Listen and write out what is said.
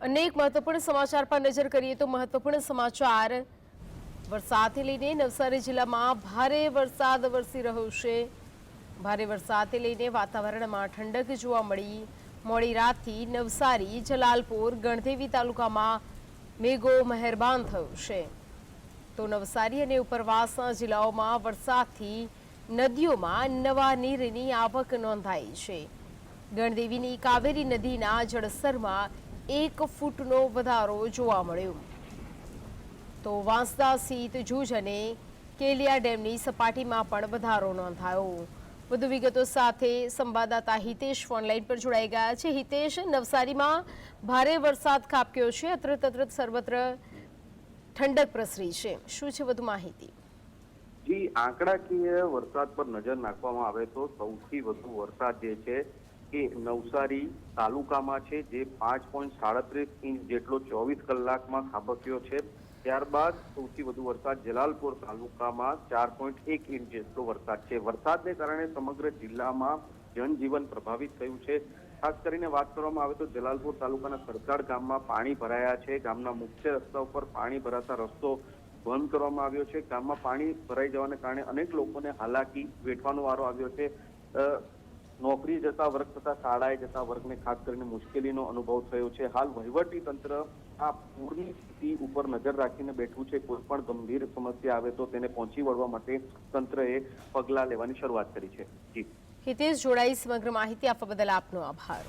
अनेक महत्वपूर्ण समाचार पर नजर करिए तो महत्वपूर्ण समाचार वरसादने लईने नवसारी जिल्लाમાં ભારે વરસાદ વરસી રહ્યો છે। ભારે વરસાદને લઈને વાતાવરણમાં ઠંડક જોવા મળી। મોડી રાતથી નવસારી, જલાલપુર, ગણદેવી તાલુકામાં મેઘો મહેરબાન થયો છે। તો નવસારી અને ઉપરવાસના જિલ્લાઓમાં વરસાદથી નદીઓમાં નવા નીરની આવક નોંધાઈ છે। ગણદેવીની કાવેરી નદીના જળસ્તરમાં 1 ફૂટનો વધારો જોવા મળ્યો। તો વાંસદા સ્થિત જૂજ અને કેલિયા ડેમની સપાટીમાં પણ વધારો નોંધાયો। વધુ વિગતો સાથે સંવાદદાતા હિતેશ ફોનલાઈન પર જોડાઈ ગયા છે। હિતેશ, નવસારીમાં ભારે વરસાદ ખાબક્યો છે, અત્ર સર્વત્ર ઠંડક પ્રસરી છે, શું છે વધુ માહિતી? જી, આંકડાકીય વરસાદ પર નજર નાખવામાં આવે તો સૌથી વધુ વરસાદ જે છે એ નવસારી તાલુકામાં છે, જે 5.37 ઇંચ જેટલો 24 કલાકમાં ખાબક્યો છે। ત્યારબાદ સૌથી વધુ વરસાદ જલાલપુર તાલુકામાં 4.1 ઇંચ જેટલો વરસાદ છે। વરસાદને કારણે સમગ્ર જિલ્લામાં જનજીવન પ્રભાવિત થયું છે। ખાસ કરીને વાત કરવામાં આવે તો જલાલપુર તાલુકાના સરકાર ગામમાં પાણી ભરાયા છે। ગામના મુખ્ય રસ્તા ઉપર પાણી ભરાતા રસ્તો બંધ કરવામાં આવ્યો છે। ગામમાં પાણી ભરાઈ જવાને કારણે અનેક લોકોને હાલાકી વેઠવાનો વારો આવ્યો છે। નોકરી જતા વર્ગ તથા શાળાએ જતા વર્ગને ખાસ કરીને મુશ્કેલીનો અનુભવ થયો છે। હાલ વહીવટી તંત્ર આ પૂરની સ્થિતિ ઉપર નજર રાખીને બેઠું છે। કોઈ પણ ગંભીર સમસ્યા આવે તો તેને પહોંચી વળવા માટે તંત્રએ પગલાં લેવાની શરૂઆત કરી છે। જી હિતેશ, જોડાઈ સમગ્ર માહિતી આપવા બદલ આપનો આભાર।